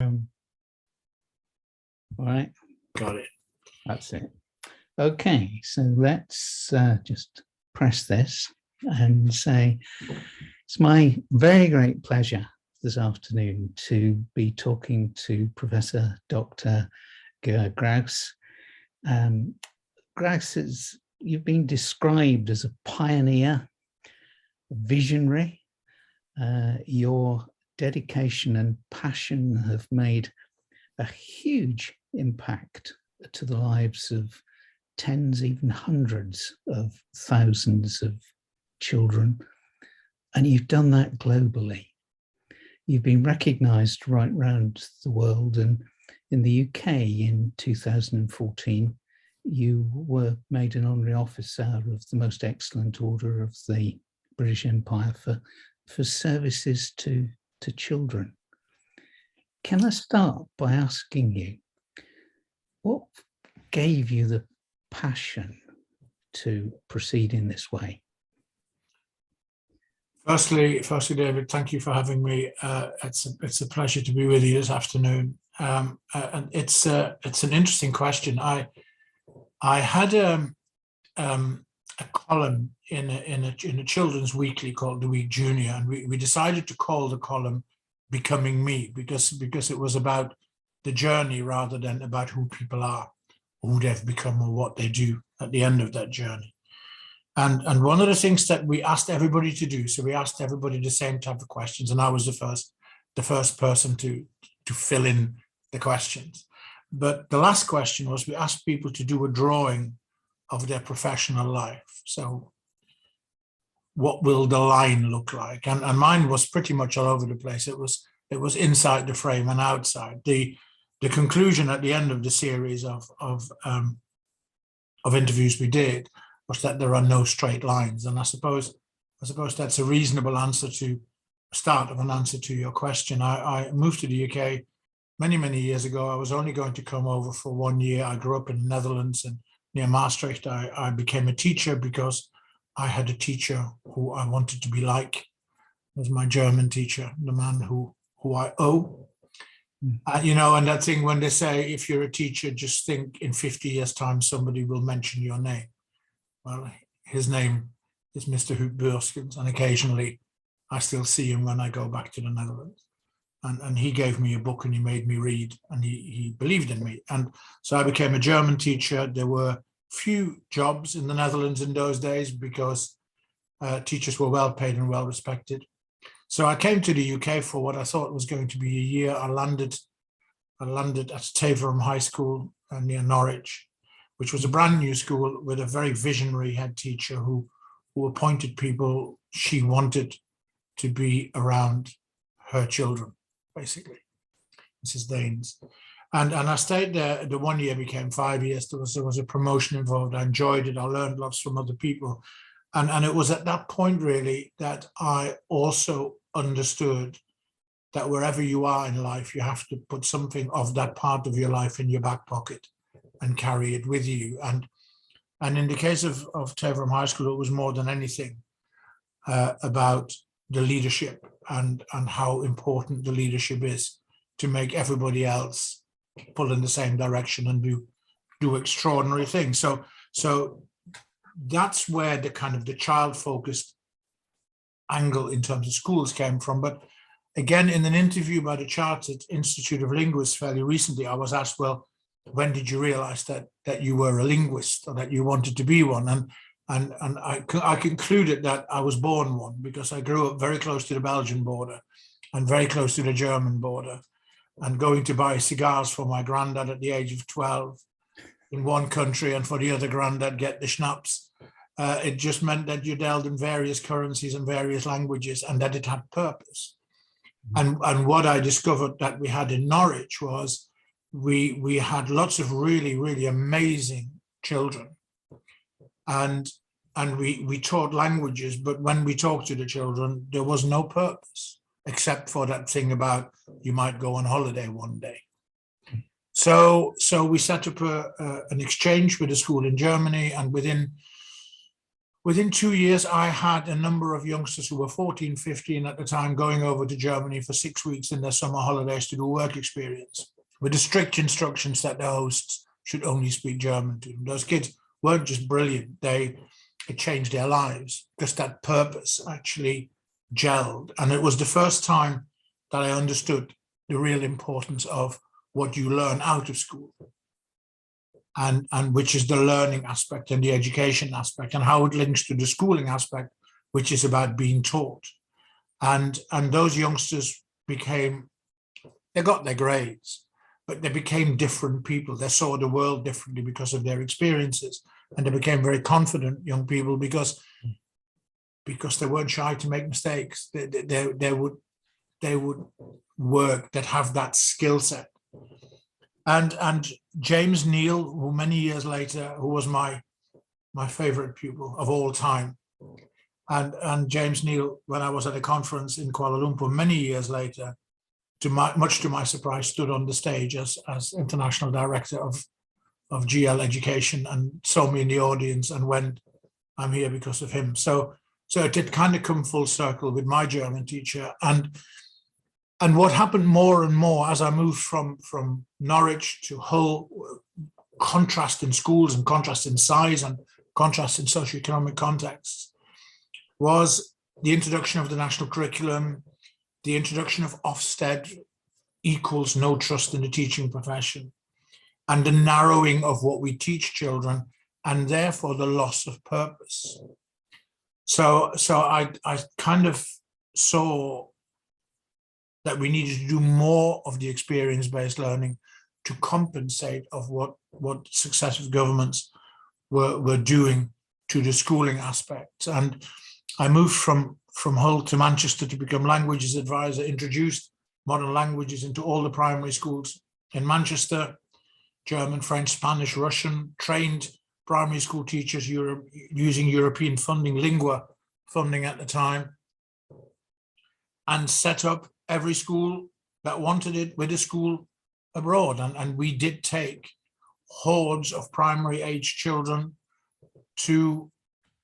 All right. Got it. That's it. Okay, so let's just press this and say, it's my very great pleasure this afternoon to be talking to Professor Dr. Graus. Graus, you've been described as a pioneer, a visionary. Your dedication and passion have made a huge impact to the lives of tens, even hundreds of thousands of children. And you've done that globally. You've been recognised right around the world, and in the UK in 2014, you were made an honorary officer of the Most Excellent Order of the British Empire for services to children. Can I start by asking you, what gave you the passion to proceed in this way? Firstly, David, thank you for having me. It's a pleasure to be with you this afternoon. And it's an interesting question. I had a column in a children's weekly called The Week Junior, and we decided to call the column "Becoming Me" because it was about the journey rather than about who people are, who they've become, or what they do at the end of that journey. And one of the things that we asked everybody to do, so we asked everybody the same type of questions, and I was the first person to fill in the questions. But the last question was, we asked people to do a drawing of their professional life. So what will the line look like? And mine was pretty much all over the place. It was inside the frame and outside. The conclusion at the end of the series of interviews we did was that there are no straight lines. And I suppose that's a reasonable answer to start of an answer to your question. I moved to the UK many years ago. I was only going to come over for 1 year. I grew up in the Netherlands, and near Maastricht. I became a teacher because I had a teacher who I wanted to be like. It was my German teacher, the man who I owe. And that thing when they say, if you're a teacher, just think in 50 years' time, somebody will mention your name. Well, his name is Mr. Huub Beurskens, and occasionally I still see him when I go back to the Netherlands. And he gave me a book and he made me read, and he believed in me. And so I became a German teacher. There were few jobs in the Netherlands in those days because teachers were well paid and well respected. So I came to the UK for what I thought was going to be a year. I landed at Taverham High School near Norwich, which was a brand new school with a very visionary head teacher who appointed people she wanted to be around her children, basically, Mrs. Daines. And I stayed there. The 1 year became 5 years. There was a promotion involved. I enjoyed it. I learned lots from other people. And it was at that point, really, that I also understood that wherever you are in life, you have to put something of that part of your life in your back pocket and carry it with you. And in the case of Taverham High School, it was more than anything about the leadership and how important the leadership is to make everybody else pull in the same direction and do extraordinary things. So that's where the kind of the child-focused angle in terms of schools came from. But again, in an interview by the Chartered Institute of Linguists fairly recently, I was asked, well, when did you realize that you were a linguist or that you wanted to be one? And I concluded that I was born one, because I grew up very close to the Belgian border and very close to the German border, and going to buy cigars for my granddad at the age of 12 in one country, and for the other granddad get the schnapps. It just meant that you dealt in various currencies and various languages, and that it had purpose. And what I discovered that we had in Norwich was we had lots of really amazing children, and we taught languages, but when we talked to the children, there was no purpose except for that thing about you might go on holiday one day. So we set up an exchange with a school in Germany, and within within 2 years, I had a number of youngsters who were 14, 15 at the time going over to Germany for 6 weeks in their summer holidays to do work experience, with the strict instructions that the hosts should only speak German to them. Those kids weren't just brilliant, it changed their lives because that purpose actually gelled. And it was the first time that I understood the real importance of what you learn out of school, and which is the learning aspect and the education aspect, and how it links to the schooling aspect, which is about being taught. And those youngsters they got their grades, but they became different people. They saw the world differently because of their experiences, and they became very confident young people because they weren't shy to make mistakes. They would work, that have that skill set. And James Neal, who many years later, who was my favorite pupil of all time. And James Neal, when I was at a conference in Kuala Lumpur many years later, much to my surprise, stood on the stage as international director of GL Education and saw me in the audience and went, I'm here because of him. So it did kind of come full circle with my German teacher. And what happened more and more as I moved from Norwich to Hull, contrast in schools and contrast in size and contrast in socioeconomic contexts, was the introduction of the national curriculum, the introduction of Ofsted equals no trust in the teaching profession, and the narrowing of what we teach children, and therefore the loss of purpose. So I kind of saw that we needed to do more of the experience-based learning to compensate of what successive governments were doing to the schooling aspects. And I moved from Hull to Manchester to become languages advisor, introduced modern languages into all the primary schools in Manchester, German, French, Spanish, Russian, trained primary school teachers using European funding, Lingua funding at the time, and set up every school that wanted it with a school abroad. And we did take hordes of primary age children to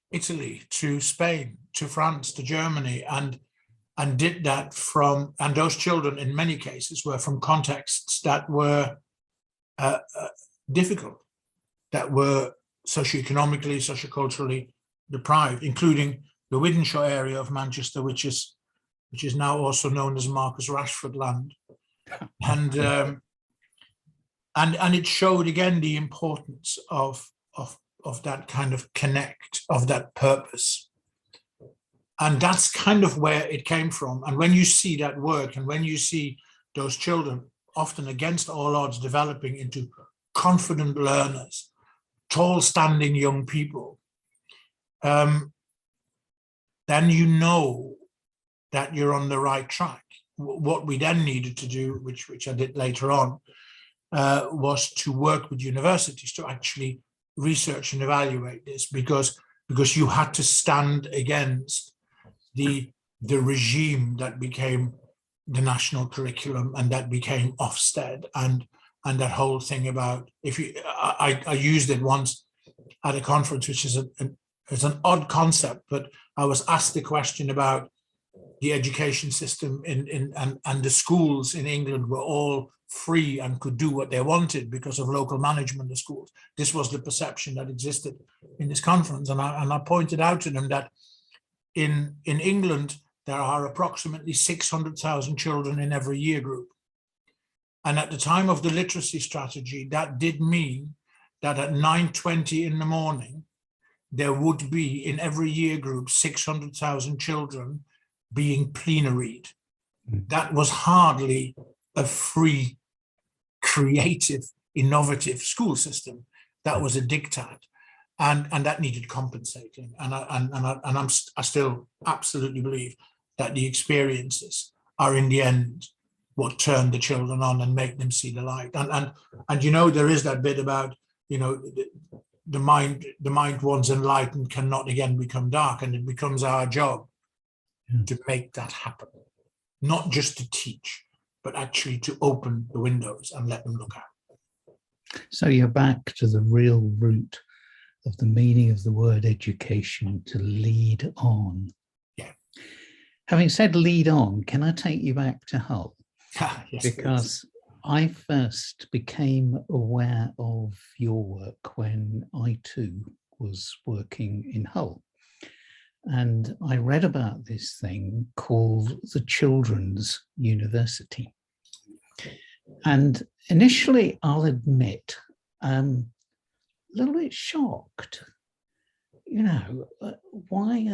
Italy, to Spain, to France, to Germany, and did that and those children in many cases were from contexts that were difficult, that were socioeconomically, socioculturally deprived, including the Wythenshawe area of Manchester, which is now also known as Marcus Rashford land. And it showed again the importance of that kind of connect, of that purpose. And that's kind of where it came from. And when you see that work, and when you see those children, often against all odds, developing into confident learners, tall standing young people, then you know that you're on the right track. What we then needed to do, which I did later on, was to work with universities to actually research and evaluate this, because you had to stand against the regime that became the national curriculum and that became Ofsted and that whole thing about, I used it once at a conference, which is it's an odd concept, but I was asked the question about the education system and the schools in England were all free and could do what they wanted because of local management of schools. This was the perception that existed in this conference. And I pointed out to them that in England, there are approximately 600,000 children in every year group. And at the time of the literacy strategy, that did mean that at 9:20 in the morning, there would be in every year group 600,000 children being plenaried. That was hardly a free, creative, innovative school system. That was a diktat, and that needed compensating. And I still absolutely believe that the experiences are in the end what turn the children on and make them see the light. And you know, there is that bit about, you know, the mind once enlightened cannot again become dark, and it becomes our job to make that happen, not just to teach, but actually to open the windows and let them look out. So you're back to the real root of the meaning of the word education to lead on. Yeah. Having said lead on, can I take you back to Hull? Yes, Because I first became aware of your work when I too was working in Hull. And I read about this thing called the Children's University. And initially, I'll admit, a little bit shocked. You know, why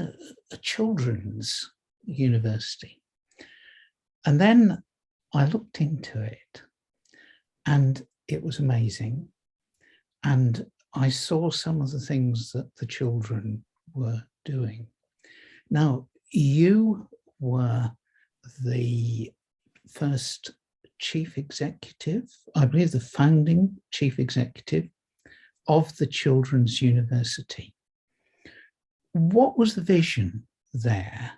a children's university? And then I looked into it and it was amazing. And I saw some of the things that the children were doing. Now, you were the first chief executive, I believe the founding chief executive of the Children's University. What was the vision there?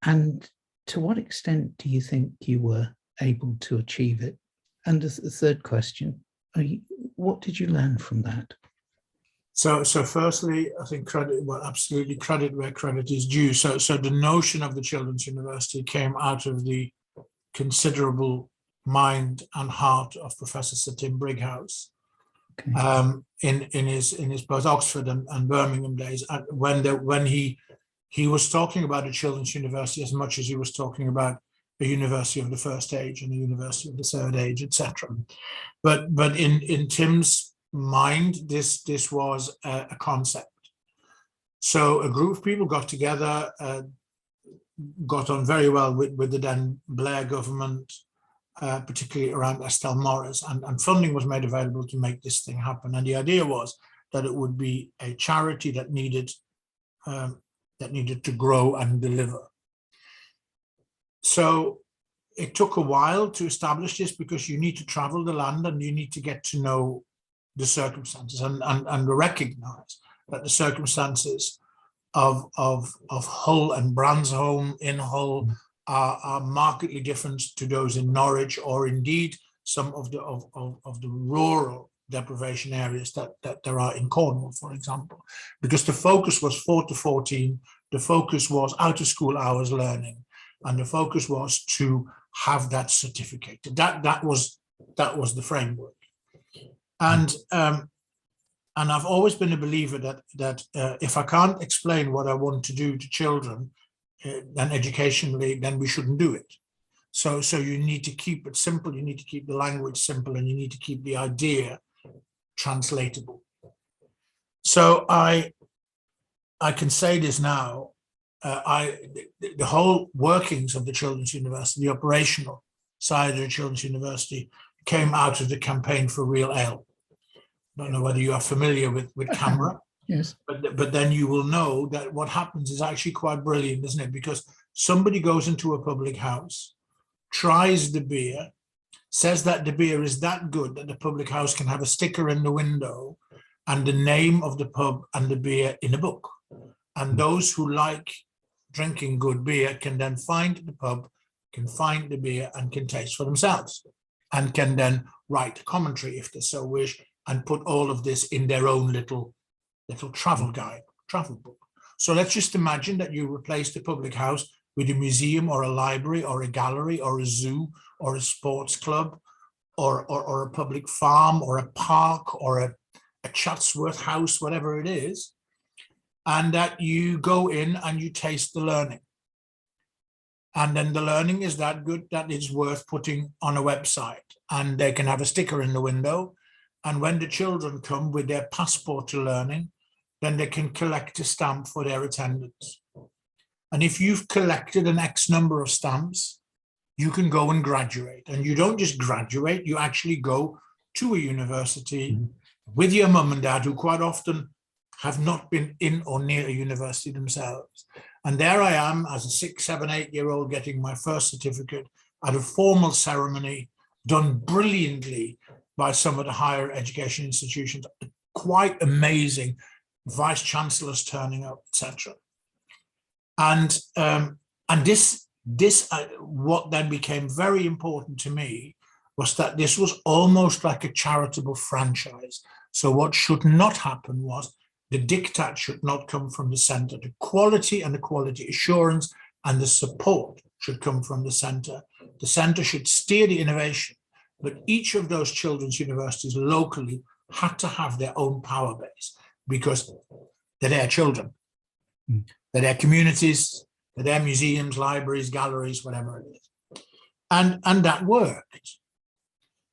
And to what extent do you think you were able to achieve it? And the third question, what did you learn from that? So firstly, I think absolutely credit where credit is due. So the notion of the Children's University came out of the considerable mind and heart of Professor Sir Tim Brighouse. Okay. In his both Oxford and Birmingham days, when he was talking about a children's university as much as he was talking about a university of the first age and a university of the third age, etc. But in Tim's mind, this was a concept. So a group of people got together, got on very well with the then Blair government, particularly around Estelle Morris, and funding was made available to make this thing happen. And the idea was that it would be a charity that needed to grow and deliver. So it took a while to establish this because you need to travel the land and you need to get to know the circumstances and recognize that the circumstances of Hull and Bransholme in Hull are markedly different to those in Norwich, or indeed some of the rural deprivation areas that there are in Cornwall, for example, because the focus was 4 to 14, the focus was out of school hours learning, and the focus was to have that certificate. That was the framework. And I've always been a believer that if I can't explain what I want to do to children, then educationally, then we shouldn't do it. So you need to keep it simple, you need to keep the language simple, and you need to keep the idea translatable. So I can say this now, the whole workings of the Children's University, the operational side of the Children's University, came out of the campaign for Real Ale. I don't know whether you are familiar with CAMRA. Yes. But then you will know that what happens is actually quite brilliant, isn't it? Because somebody goes into a public house, tries the beer, says that the beer is that good that the public house can have a sticker in the window and the name of the pub and the beer in a book. And those who like drinking good beer can then find the pub, can find the beer and can taste for themselves, and can then write commentary if they so wish, and put all of this in their own little travel guide, travel book. So let's just imagine that you replace the public house with a museum or a library or a gallery or a zoo or a sports club or a public farm or a park or a Chatsworth house, whatever it is, and that you go in and you taste the learning. And then the learning is that good that it's worth putting on a website, and they can have a sticker in the window. And when the children come with their passport to learning, then they can collect a stamp for their attendance. And if you've collected an X number of stamps, you can go and graduate. And you don't just graduate, you actually go to a university with your mum and dad, who quite often have not been in or near a university themselves. And there I am as a 6, 7, 8-year-old getting my first certificate at a formal ceremony done brilliantly by some of the higher education institutions. Quite amazing, vice chancellors turning up, etc. And this what then became very important to me was that this was almost like a charitable franchise. So what should not happen was the diktat should not come from the center. The quality and the quality assurance and the support should come from the center. The center should steer the innovation, but each of those children's universities locally had to have their own power base because they're their children, they're their communities, they're their museums, libraries, galleries, whatever it is. And that worked.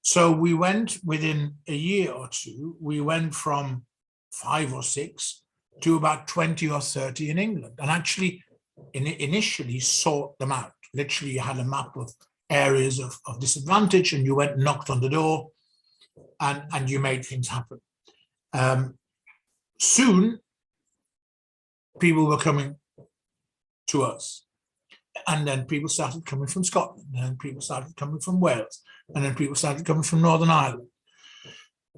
So we went within a year or two, we went from 5 or 6 to about 20 or 30 in England, and actually initially sought them out. Literally, you had a map of areas of disadvantage, and you went and knocked on the door, and you made things happen. Soon, people were coming to us, and then people started coming from Scotland, and then people started coming from Wales, and then people started coming from Northern Ireland.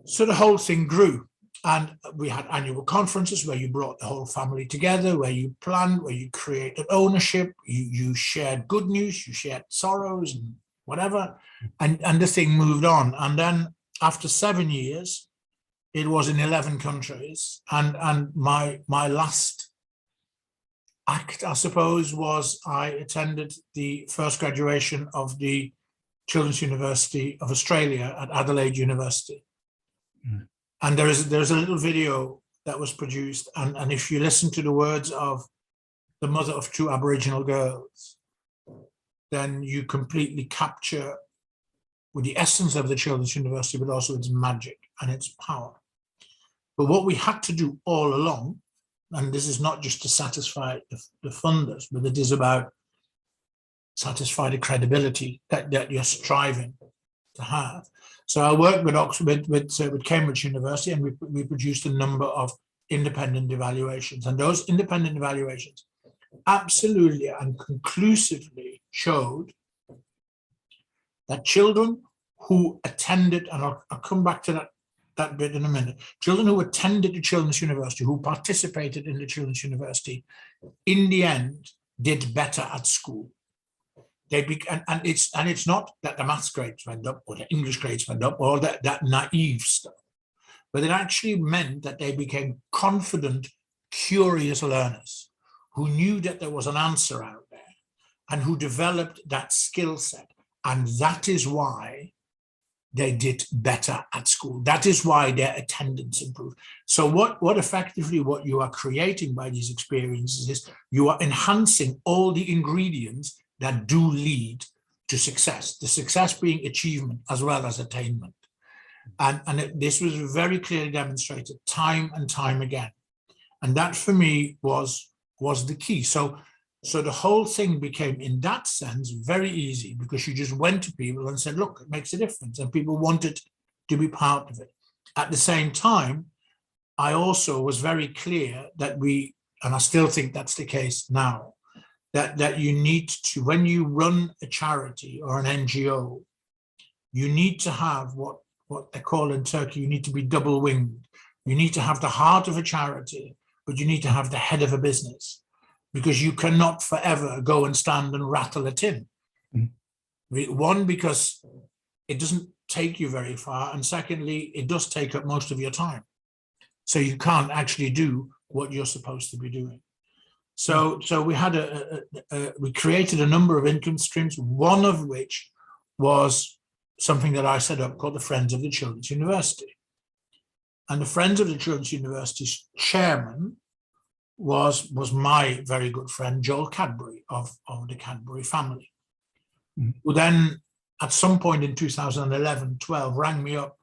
So the whole thing grew. And we had annual conferences where you brought the whole family together, where you planned, where you created ownership, you shared good news, you shared sorrows and whatever, and the thing moved on. And then after 7 years, it was in 11 countries. And my last act, I suppose, was I attended the first graduation of the Children's University of Australia at Adelaide University. And there's a little video that was produced, and if you listen to the words of the mother of 2 Aboriginal girls, then you completely capture with the essence of the Children's University, but also its magic and its power. But what we had to do all along, and this is not just to satisfy the funders, but it is about satisfy the credibility that you're striving to have. So I worked with Oxford, with Cambridge University, and we produced a number of independent evaluations. And those independent evaluations absolutely and conclusively showed that children who attended, and I'll come back to that bit in a minute, children who attended the Children's University, who participated in the Children's University, in the end, did better at school. And it's not that the maths grades went up or the English grades went up or that naive stuff, but it actually meant that they became confident, curious learners who knew that there was an answer out there and who developed that skill set. And that is why they did better at school. That is why their attendance improved. So what effectively what you are creating by these experiences is you are enhancing all the ingredients that do lead to success, the success being achievement as well as attainment. And this was very clearly demonstrated time and time again. And that for me was the key. So the whole thing became, in that sense, very easy because you just went to people and said, look, it makes a difference. And people wanted to be part of it. At the same time, I also was very clear that and I still think that's the case now, that you need to, when you run a charity or an NGO, you need to have what they call in Turkey, you need to be double-winged. You need to have the heart of a charity, but you need to have the head of a business, because you cannot forever go and stand and rattle a tin. One, because it doesn't take you very far, and secondly, it does take up most of your time. So you can't actually do what you're supposed to be doing. So we had we created a number of income streams, one of which was something that I set up called the Friends of the Children's University. And the Friends of the Children's University's chairman was my very good friend, Joel Cadbury of the Cadbury family, who then at some point in 2011-12 rang me up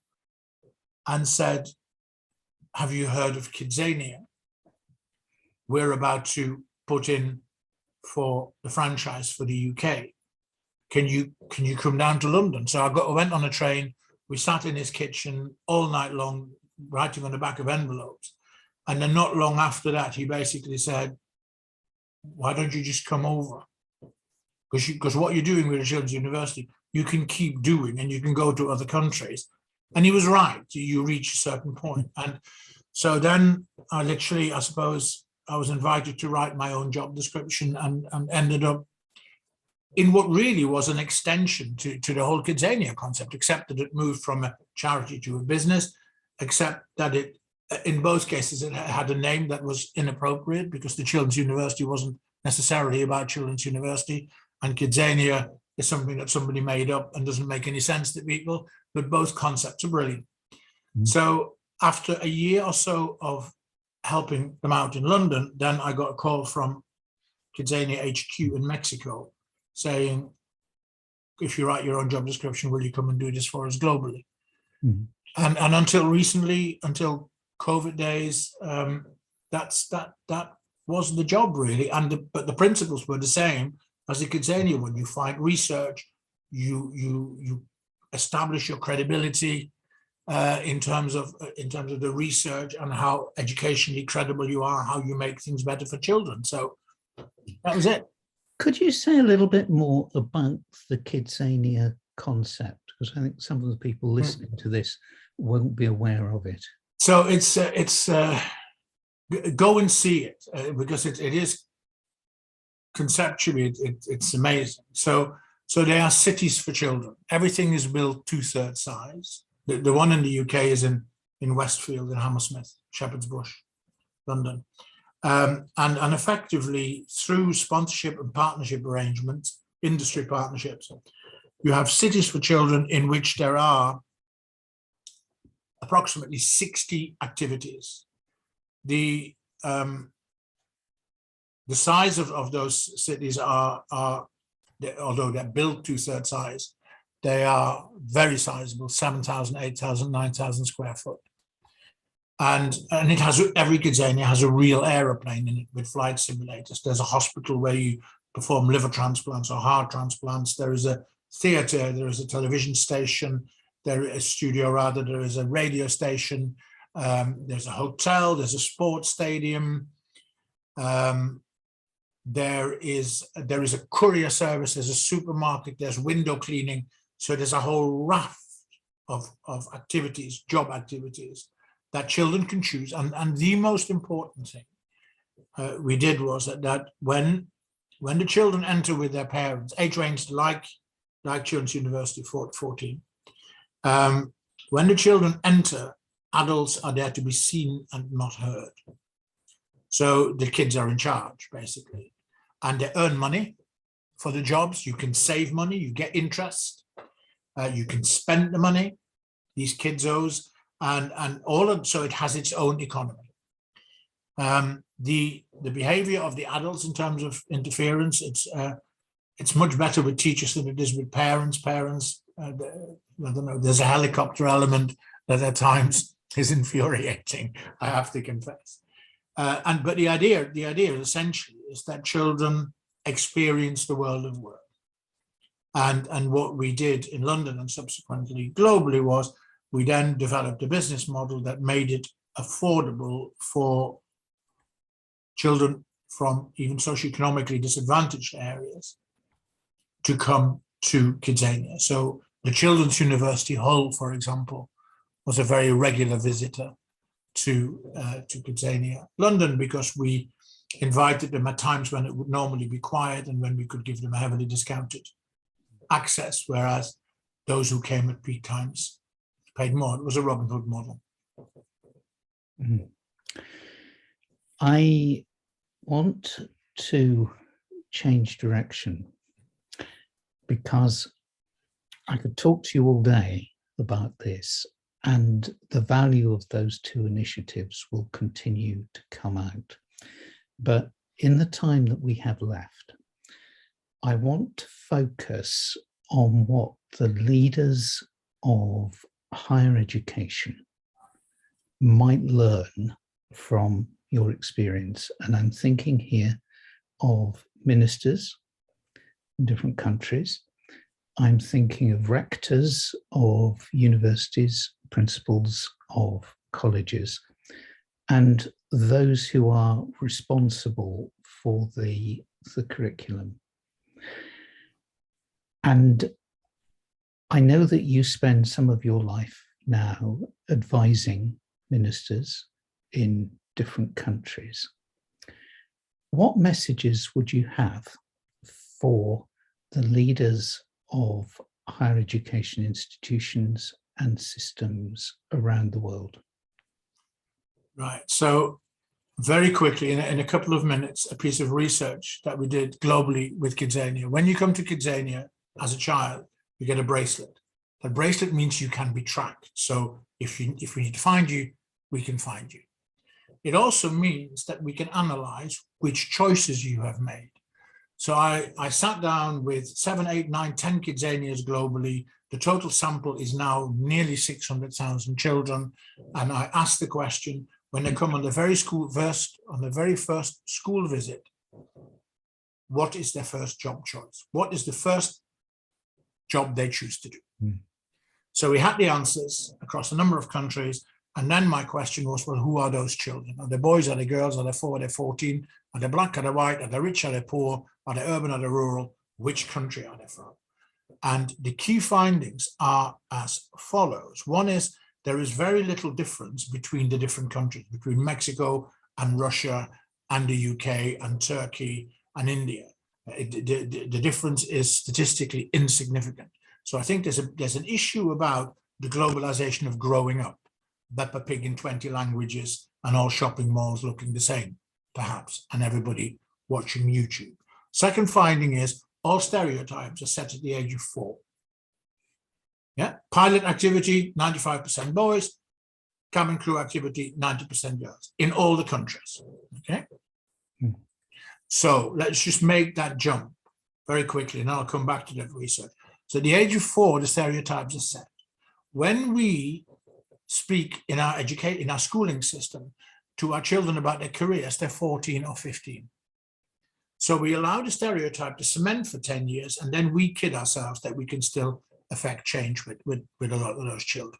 and said, have you heard of Kidzania? We're about to put in for the franchise for the UK. Can you come down to London? So I went on a train. We sat in his kitchen all night long, writing on the back of envelopes. And then not long after that, he basically said, why don't you just come over? Because what you're doing with the Children's University, you can keep doing and you can go to other countries. And he was right. You reach a certain point. And so then I suppose, I was invited to write my own job description and ended up in what really was an extension to the whole Kidzania concept, except that it moved from a charity to a business, except that it in both cases, it had a name that was inappropriate because the Children's University wasn't necessarily about Children's University, and Kidzania is something that somebody made up and doesn't make any sense to people, but both concepts are brilliant. So after a year or so of helping them out in London, then I got a call from Kidzania HQ in Mexico saying, if you write your own job description, will you come and do this for us globally? And until recently, until COVID days, that was the job really. But the principles were the same as the Kidzania one. You find research, you establish your credibility in terms of the research and how educationally credible you are, how you make things better for children. So that was it. Could you say a little bit more about the Kidzania concept? Because I think some of the people listening to this won't be aware of it. So it's go and see it because it is conceptually it's amazing. So they are cities for children. Everything is built 2/3 size. The one in the UK is in Westfield, in Hammersmith, Shepherd's Bush, London. And effectively through sponsorship and partnership arrangements, industry partnerships, you have cities for children in which there are approximately 60 activities. The size of those cities are although they're built 2/3 size, they are very sizable, 7,000, 8,000, 9,000 square foot. And it has, every Kidzania has a real aeroplane in it with flight simulators. There's a hospital where you perform liver transplants or heart transplants. There is a theater, there is a television station, there is a studio rather, there is a radio station, there's a hotel, there's a sports stadium, there is a courier service, there's a supermarket, there's window cleaning. So there's a whole raft of activities, job activities that children can choose. And the most important thing we did was that when the children enter with their parents, age ranged like Children's University 14, when the children enter, adults are there to be seen and not heard. So the kids are in charge, basically. And they earn money for the jobs. You can save money, you get interest, you can spend the money, these kidzos, and all of, so it has its own economy. The behavior of the adults in terms of interference, it's much better with teachers than it is with parents. Parents, I don't know, there's a helicopter element that at times is infuriating, I have to confess. But the idea essentially is that children experience the world of work. And what we did in London and subsequently globally was we then developed a business model that made it affordable for children from even socioeconomically disadvantaged areas to come to Kidzania. So the Children's University Hull, for example, was a very regular visitor to Kidzania. London, because we invited them at times when it would normally be quiet and when we could give them a heavily discounted access, whereas those who came at peak times paid more. It was a Robin Hood model. I want to change direction because I could talk to you all day about this, and the value of those two initiatives will continue to come out. But in the time that we have left, I want to focus on what the leaders of higher education might learn from your experience. And I'm thinking here of ministers in different countries. I'm thinking of rectors of universities, principals of colleges, and those who are responsible for the curriculum. And I know that you spend some of your life now advising ministers in different countries. What messages would you have for the leaders of higher education institutions and systems around the world? Right. So very quickly, in a couple of minutes, a piece of research that we did globally with Kidzania. When you come to Kidzania as a child, you get a bracelet. The bracelet means you can be tracked. So if we need to find you, we can find you. It also means that we can analyze which choices you have made. So I sat down with 7, 8, 9, 10 Kidzanias globally. The total sample is now nearly 600,000 children. And I asked the question, when they come on the very first school visit, what is their first job choice? What is the first job they choose to do? Mm. So we had the answers across a number of countries. And then my question was, well, who are those children? Are they boys? Are they girls? Are they 4? Are they 14? Are they black? Are they white? Are they rich? Are they poor? Are they urban? Are they rural? Which country are they from? And the key findings are as follows. One is there is very little difference between the different countries, between Mexico and Russia and the UK and Turkey and India. The difference is statistically insignificant. So I think there's an issue about the globalization of growing up. Peppa Pig in 20 languages and all shopping malls looking the same, perhaps, and everybody watching YouTube. Second finding is all stereotypes are set at the age of 4. Yeah, pilot activity, 95% boys, cabin crew activity, 90% girls in all the countries. Okay. So let's just make that jump very quickly, and I'll come back to that research. So at the age of 4, the stereotypes are set. When we speak in our schooling system to our children about their careers, they're 14 or 15. So we allow the stereotype to cement for 10 years, and then we kid ourselves that we can still affect change with a lot of those children.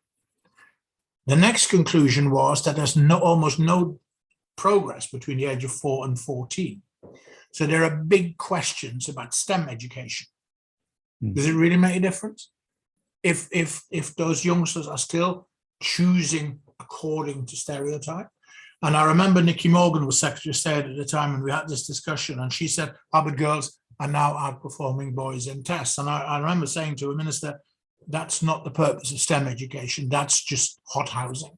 The next conclusion was that there's almost no progress between the age of 4 and 14. So there are big questions about STEM education. Does it really make a difference? If those youngsters are still choosing according to stereotype? And I remember Nicky Morgan was Secretary of State at the time, and we had this discussion, and she said, Harvard girls are now outperforming boys in tests. And I remember saying to a minister, that's not the purpose of STEM education, that's just hothousing.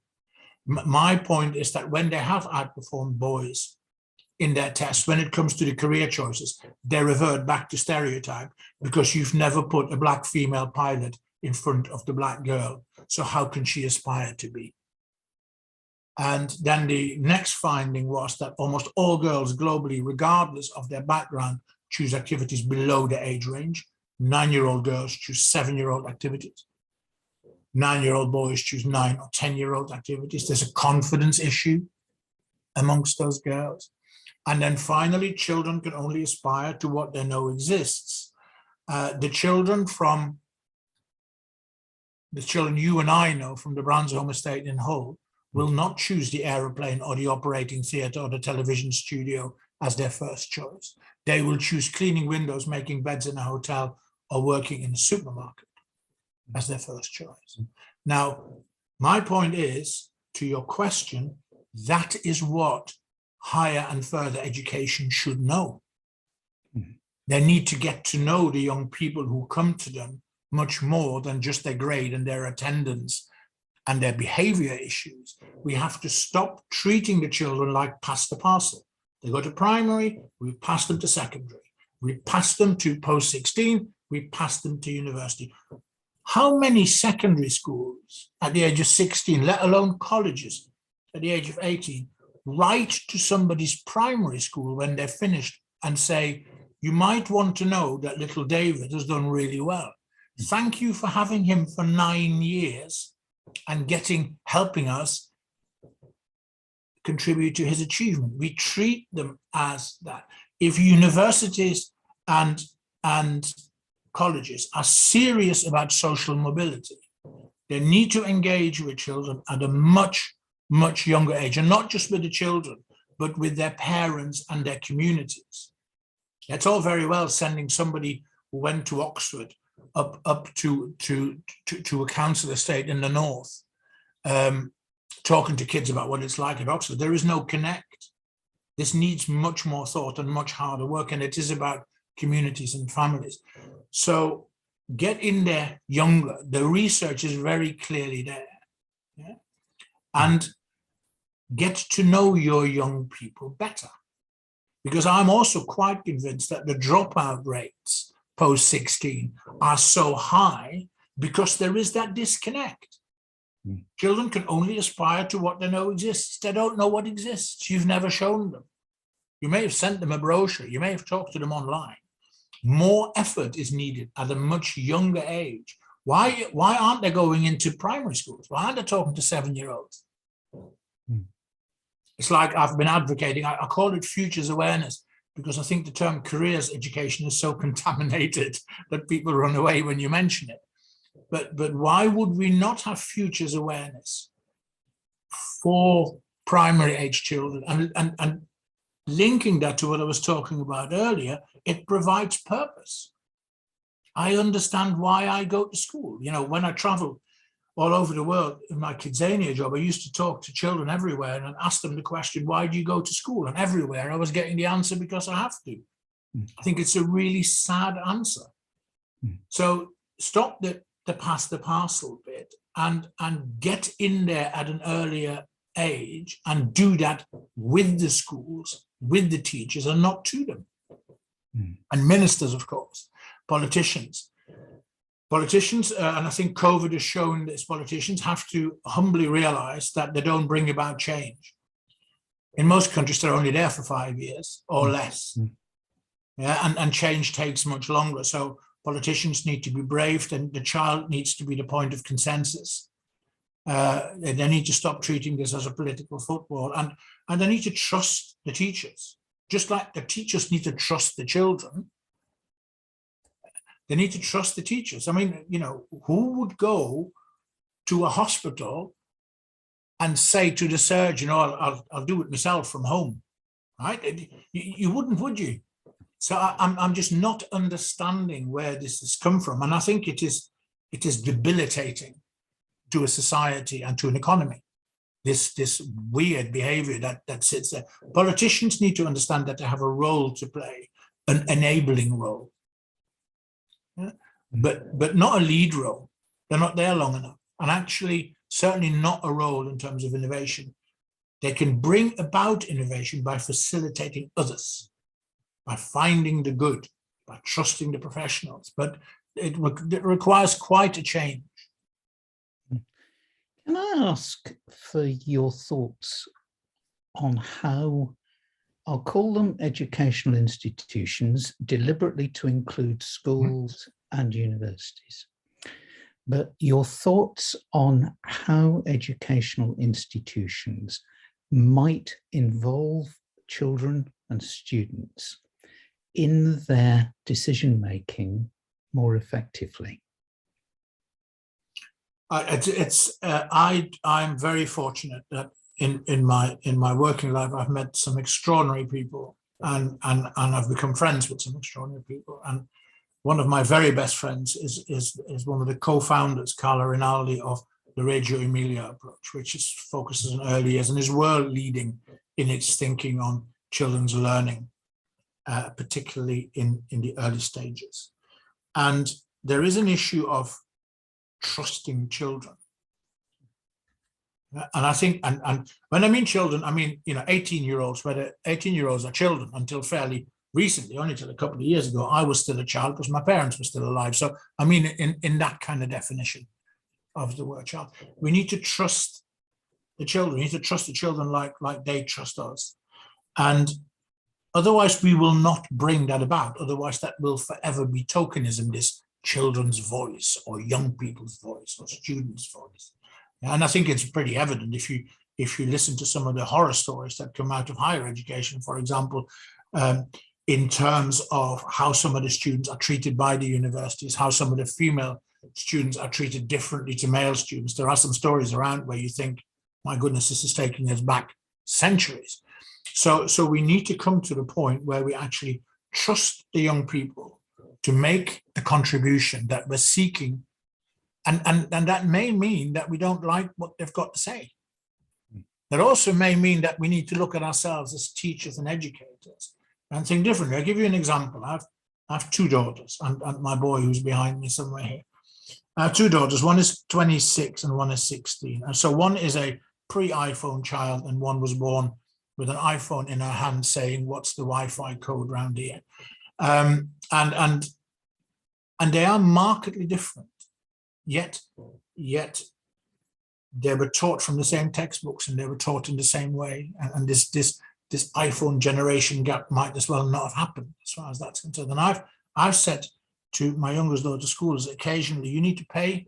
My point is that when they have outperformed boys in their tests, when it comes to the career choices, they revert back to stereotype because you've never put a black female pilot in front of the black girl. So how can she aspire to be? And then the next finding was that almost all girls globally, regardless of their background, choose activities below the age range. 9-year-old girls choose 7-year-old activities. 9-year-old boys choose 9 or 10-year-old activities. There's a confidence issue amongst those girls. And then finally, children can only aspire to what they know exists. The children you and I know from the Bransholme estate in Hull will not choose the aeroplane or the operating theatre or the television studio as their first choice. They will choose cleaning windows, making beds in a hotel, or working in a supermarket as their first choice. Now, my point is, to your question, that is what higher and further education should know. They need to get to know the young people who come to them much more than just their grade and their attendance and their behavior issues. We have to stop treating the children like pass the parcel. They go to primary, we pass them to secondary. We pass them to post-16, we pass them to university. How many secondary schools at the age of 16, let alone colleges at the age of 18, write to somebody's primary school when they're finished and say, you might want to know that little David has done really well. Thank you for having him for 9 years and helping us contribute to his achievement. We treat them as that. If universities and colleges are serious about social mobility, they need to engage with children at a much, much younger age, and not just with the children, but with their parents and their communities. It's all very well sending somebody who went to Oxford up to a council estate in the north, talking to kids about what it's like at Oxford. There is no connect. This needs much more thought and much harder work, and it is about communities and families. So get in there younger. The research is very clearly there. Yeah? And get to know your young people better. Because I'm also quite convinced that the dropout rates post 16 are so high because there is that disconnect. Children can only aspire to what they know exists. They don't know what exists. You've never shown them. You may have sent them a brochure. You may have talked to them online. More effort is needed at a much younger age. Why aren't they going into primary schools? Why aren't they talking to 7-year-olds? It's like I've been advocating, I call it futures awareness, because I think the term careers education is so contaminated that people run away when you mention it. But why would we not have futures awareness for primary age children? And linking that to what I was talking about earlier, it provides purpose. I understand why I go to school. You know, when I travel all over the world in my Kidzania job, I used to talk to children everywhere and ask them the question, why do you go to school? And everywhere I was getting the answer, because I have to. I think it's a really sad answer. So stop the pass the parcel bit and get in there at an earlier age and do that with the schools, with the teachers, and not to them. And ministers, of course, politicians, and I think COVID has shown this, politicians have to humbly realize that they don't bring about change. In most countries, they're only there for 5 years or less. Yeah, and change takes much longer. So politicians need to be brave, and the child needs to be the point of consensus. They need to stop treating this as a political football, and they need to trust the teachers. Just like the teachers need to trust the children, they need to trust the teachers. I mean, you know, who would go to a hospital and say to the surgeon, "Oh, I'll do it myself from home," right? You wouldn't, would you? So I'm just not understanding where this has come from, and I think it is debilitating to a society and to an economy. This weird behavior that sits there. Politicians need to understand that they have a role to play, an enabling role. Yeah? But not a lead role. They're not there long enough. And actually, certainly not a role in terms of innovation. They can bring about innovation by facilitating others, by finding the good, by trusting the professionals. But it requires quite a change. Can I ask for your thoughts on how, I'll call them educational institutions, deliberately to include schools and universities, but your thoughts on how educational institutions might involve children and students in their decision-making more effectively? I'm very fortunate that in my working life I've met some extraordinary people, and I've become friends with some extraordinary people. And one of my very best friends is one of the co-founders, Carlo Rinaldi, of the Reggio Emilia approach, which focuses on early years and is world leading in its thinking on children's learning, particularly in the early stages. And there is an issue of trusting children. And I think, and when I mean children, I mean, 18-year-olds, whether 18-year-olds are children until fairly recently, only till a couple of years ago, I was still a child because my parents were still alive. So, I mean, in that kind of definition of the word child, we need to trust the children. We need to trust the children like they trust us. And otherwise we will not bring that about. Otherwise that will forever be tokenism, this children's voice or young people's voice or students' voice. And I think it's pretty evident if you listen to some of the horror stories that come out of higher education, for example, in terms of how some of the students are treated by the universities, how some of the female students are treated differently to male students. There are some stories around where you think, my goodness, this is taking us back centuries. So we need to come to the point where we actually trust the young people to make the contribution that we're seeking. And that may mean that we don't like what they've got to say. That also may mean that we need to look at ourselves as teachers and educators and think differently. I'll give you an example. I have two daughters, and my boy who's behind me somewhere here. I have two daughters. One is 26 and one is 16. And so one is a pre-iPhone child and one was born with an iPhone in her hand saying, what's the Wi-Fi code round here? And they are markedly different, yet they were taught from the same textbooks and they were taught in the same way. And this iPhone generation gap might as well not have happened as far as that's concerned. And I've said to my youngest daughter schools, occasionally you need to pay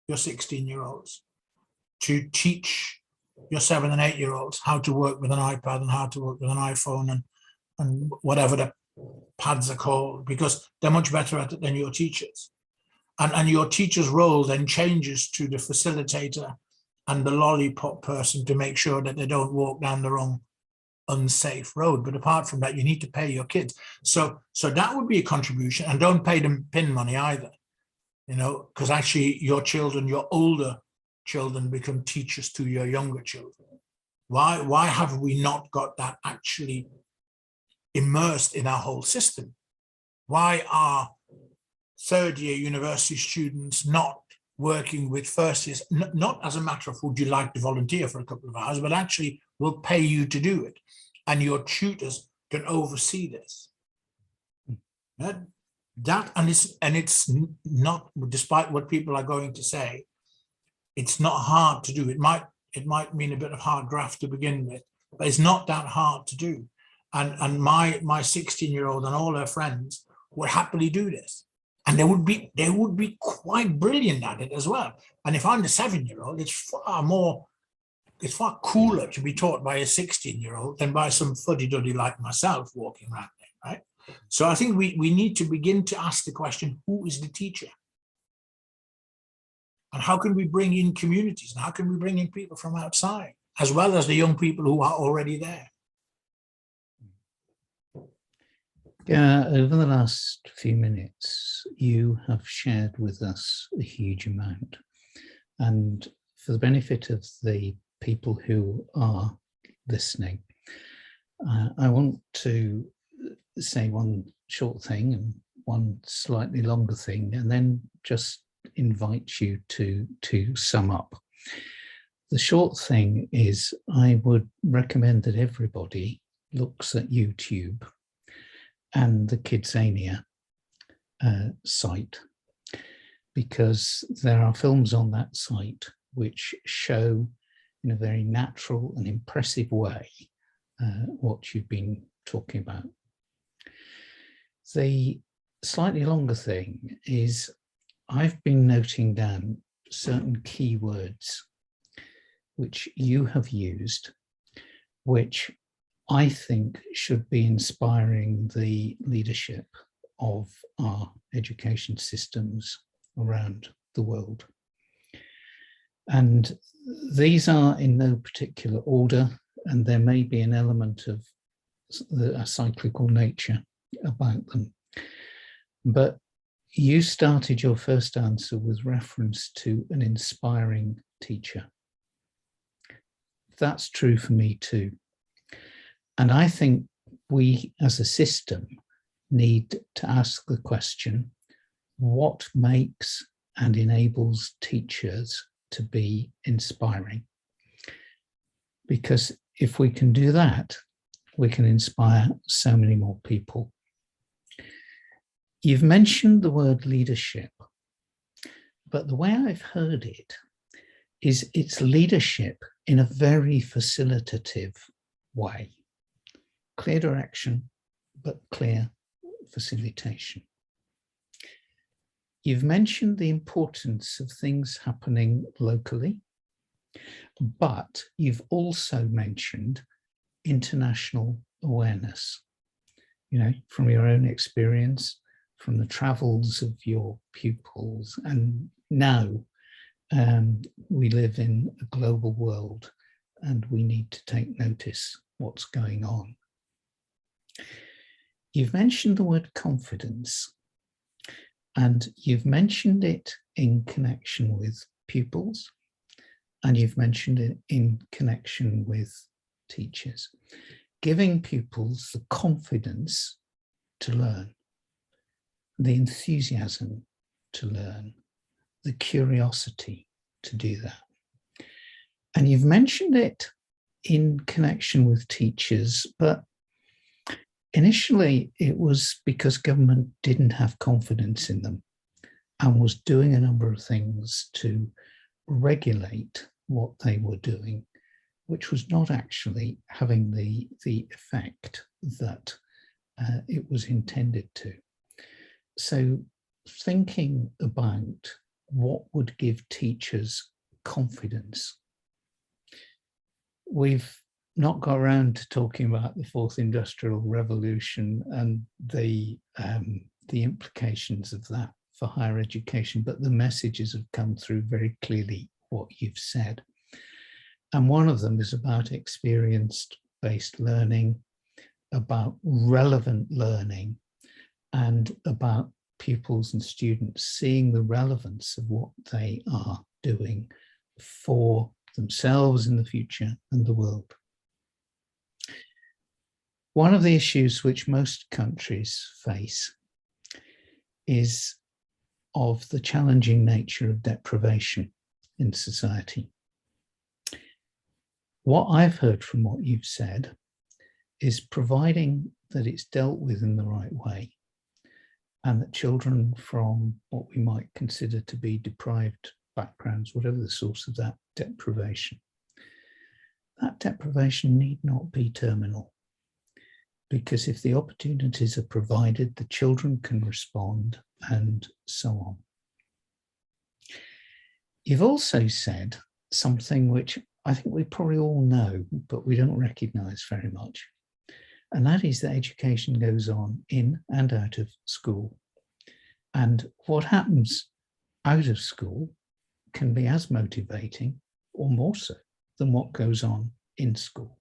your 16-year-olds to teach your 7 and 8-year-olds how to work with an iPad and how to work with an iPhone and whatever the pads are called, because they're much better at it than your teachers. And your teacher's role then changes to the facilitator and the lollipop person to make sure that they don't walk down the wrong unsafe road. But apart from that, you need to pay your kids. So that would be a contribution. And don't pay them pin money either, you know, because actually your children, your older children become teachers to your younger children. Why have we not got that actually immersed in our whole system? Why are third-year university students not working with first years, not as a matter of would you like to volunteer for a couple of hours, but actually will pay you to do it, and your tutors can oversee this. That and it's not, despite what people are going to say, it's not hard to do. It might mean a bit of hard graft to begin with, but it's not that hard to do. And my 16-year-old and all her friends would happily do this. And they would be quite brilliant at it as well. And if I'm the 7-year-old, it's far cooler to be taught by a 16-year-old than by some fuddy-duddy like myself walking around there, right? So I think we need to begin to ask the question, who is the teacher? And how can we bring in communities? And how can we bring in people from outside, as well as the young people who are already there? Over the last few minutes, you have shared with us a huge amount. And for the benefit of the people who are listening, I want to say one short thing and one slightly longer thing, and then just invite you to sum up. The short thing is I would recommend that everybody looks at YouTube and the Kidzania site, because there are films on that site which show in a very natural and impressive way what you've been talking about. The slightly longer thing is I've been noting down certain keywords which you have used, which I think should be inspiring the leadership of our education systems around the world. And these are in no particular order, and there may be an element of a cyclical nature about them. But you started your first answer with reference to an inspiring teacher. That's true for me too. And I think we as a system need to ask the question, what makes and enables teachers to be inspiring? Because if we can do that, we can inspire so many more people. You've mentioned the word leadership, but the way I've heard it is it's leadership in a very facilitative way. Clear direction, but clear facilitation. You've mentioned the importance of things happening locally, but you've also mentioned international awareness, you know, from your own experience, from the travels of your pupils. And now we live in a global world and we need to take notice what's going on. You've mentioned the word confidence, and you've mentioned it in connection with pupils, and you've mentioned it in connection with teachers. Giving pupils the confidence to learn, the enthusiasm to learn, the curiosity to do that. And you've mentioned it in connection with teachers, but initially it was because government didn't have confidence in them and was doing a number of things to regulate what they were doing, which was not actually having the effect that it was intended to. So thinking about what would give teachers confidence. We've not got around to talking about the fourth industrial revolution and the implications of that for higher education, but the messages have come through very clearly what you've said. And one of them is about experience-based learning, about relevant learning, and about pupils and students seeing the relevance of what they are doing for themselves in the future and the world. One of the issues which most countries face is of the challenging nature of deprivation in society. What I've heard from what you've said is providing that it's dealt with in the right way and that children from what we might consider to be deprived backgrounds, whatever the source of that deprivation need not be terminal. Because if the opportunities are provided, the children can respond and so on. You've also said something which I think we probably all know, but we don't recognise very much. And that is that education goes on in and out of school. And what happens out of school can be as motivating or more so than what goes on in school.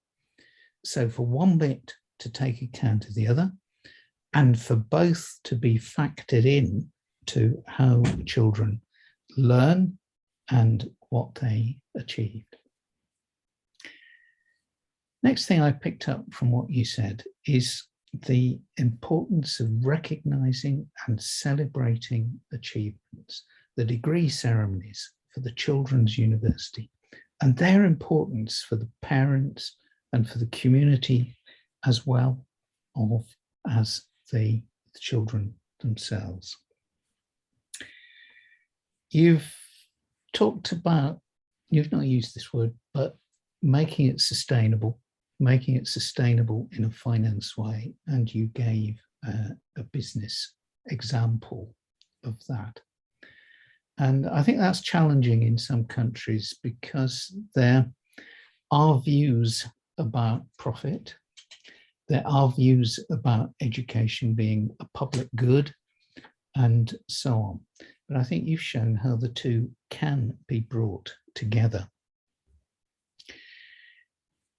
So for one bit to take account of the other, and for both to be factored in to how children learn and what they achieved. Next thing I picked up from what you said is the importance of recognizing and celebrating achievements, the degree ceremonies for the Children's University, and their importance for the parents and for the community as well as the children themselves. You've talked about, you've not used this word, but making it sustainable in a finance way, and you gave a business example of that. And I think that's challenging in some countries because there are views about profit. There are views about education being a public good and so on. But I think you've shown how the two can be brought together.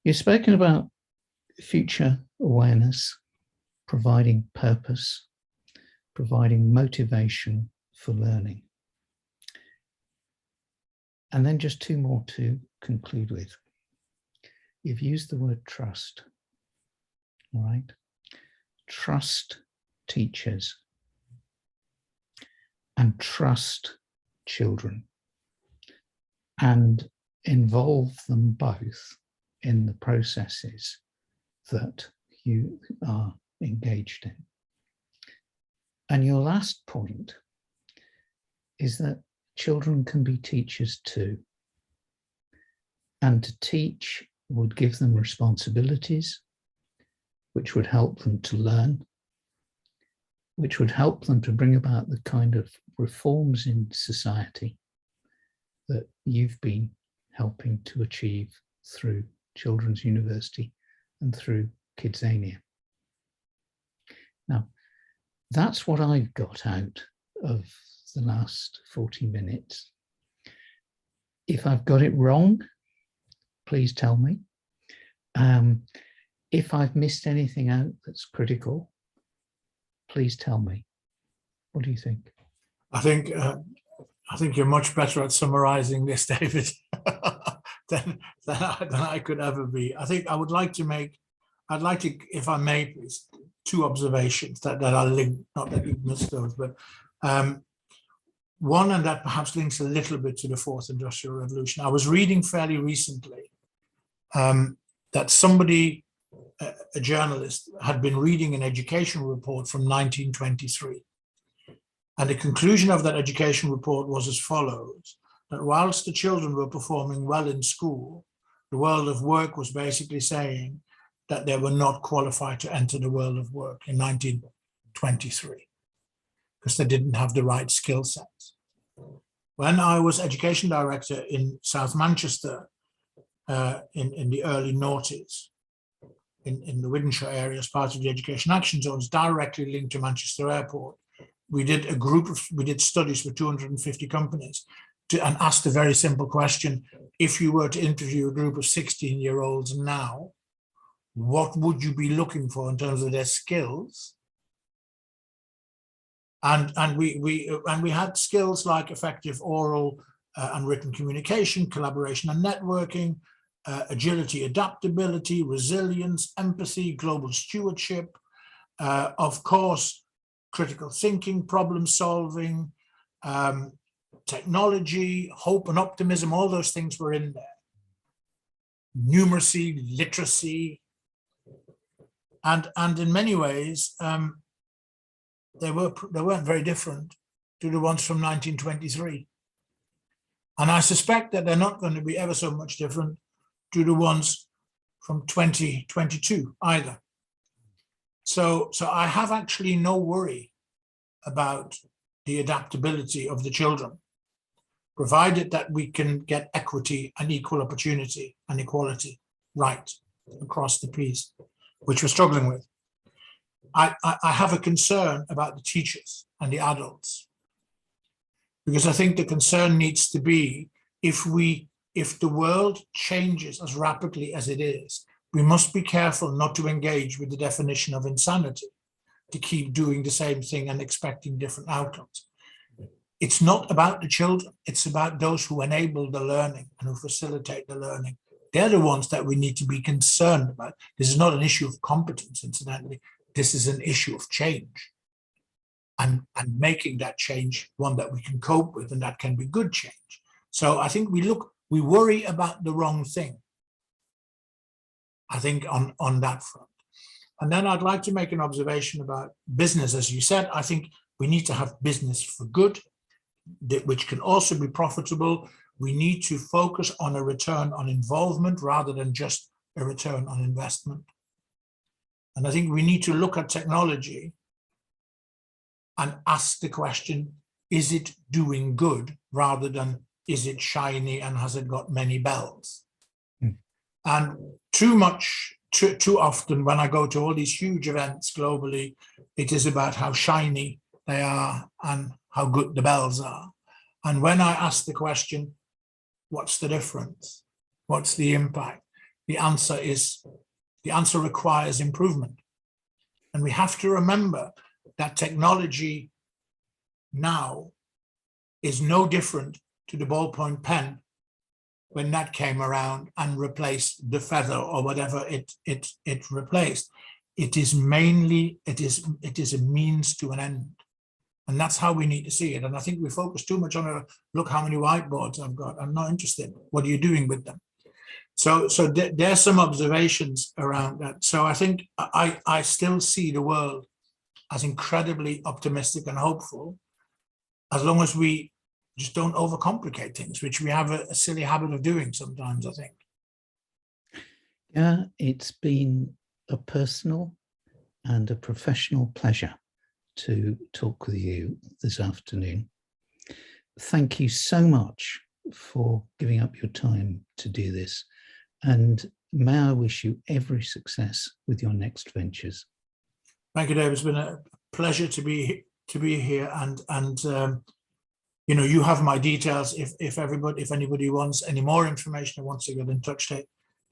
You've spoken about future awareness, providing purpose, providing motivation for learning. And then just two more to conclude with. You've used the word trust, all right? Trust teachers and trust children and involve them both in the processes that you are engaged in. And your last point is that children can be teachers too. And to teach would give them responsibilities, which would help them to learn, which would help them to bring about the kind of reforms in society that you've been helping to achieve through Children's University and through Kidzania. Now, that's what I've got out of the last 40 minutes. If I've got it wrong, please tell me. If I've missed anything out that's critical, please tell me. What do you think? I think you're much better at summarizing this, David, than I could ever be. I think I'd like to, if I may, please, two observations that are linked, not that you've missed those, but One, and that perhaps links a little bit to the fourth industrial revolution. I was reading fairly recently that somebody, a journalist, had been reading an education report from 1923. And the conclusion of that education report was as follows, that whilst the children were performing well in school, the world of work was basically saying that they were not qualified to enter the world of work in 1923 because they didn't have the right skill sets. When I was education director in South Manchester in the early noughties, in the Wythenshawe area as part of the education action zones directly linked to Manchester Airport, we did studies with 250 companies and asked a very simple question. If you were to interview a group of 16-year-olds now, what would you be looking for in terms of their skills? And we had skills like effective oral and written communication, collaboration and networking, agility, adaptability, resilience, empathy, global stewardship, of course, critical thinking, problem solving, technology, hope and optimism, all those things were in there. Numeracy, literacy, and in many ways, they weren't very different to the ones from 1923. And I suspect that they're not going to be ever so much different to the ones from 2022 either. So I have actually no worry about the adaptability of the children, provided that we can get equity and equal opportunity and equality right across the piece, which we're struggling with. I have a concern about the teachers and the adults, because I think the concern needs to be if the world changes as rapidly as it is, we must be careful not to engage with the definition of insanity, to keep doing the same thing and expecting different outcomes. It's not about the children, it's about those who enable the learning and who facilitate the learning. They're the ones that we need to be concerned about. This is not an issue of competence, incidentally. This is an issue of change and making that change one that we can cope with, and that can be good change. So I think we worry about the wrong thing, I think, on that front. And then I'd like to make an observation about business. As you said, I think we need to have business for good, which can also be profitable. We need to focus on a return on involvement rather than just a return on investment. And I think we need to look at technology and ask the question, is it doing good, rather than is it shiny and has it got many bells? And too often when I go to all these huge events globally, it is about how shiny they are and how good the bells are. And when I ask the question, what's the difference? What's the impact? The answer requires improvement. And we have to remember that technology now is no different to the ballpoint pen when that came around and replaced the feather or whatever it replaced. It is a means to an end. And that's how we need to see it. And I think we focus too much on look how many whiteboards I've got. I'm not interested. What are you doing with them? So there's some observations around that. So I think I still see the world as incredibly optimistic and hopeful, as long as we just don't overcomplicate things, which we have a silly habit of doing sometimes, I think. Yeah, it's been a personal and a professional pleasure to talk with you this afternoon. Thank you so much for giving up your time to do this. And may I wish you every success with your next ventures. Thank you, Dave. It's been a pleasure to be here, and you know, you have my details. If anybody wants any more information or wants to get in touch,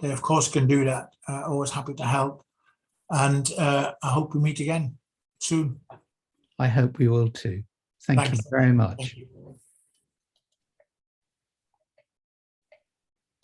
they of course can do that. Always happy to help, and I hope we meet again soon. I hope we will too. Thank you very much. Thank you.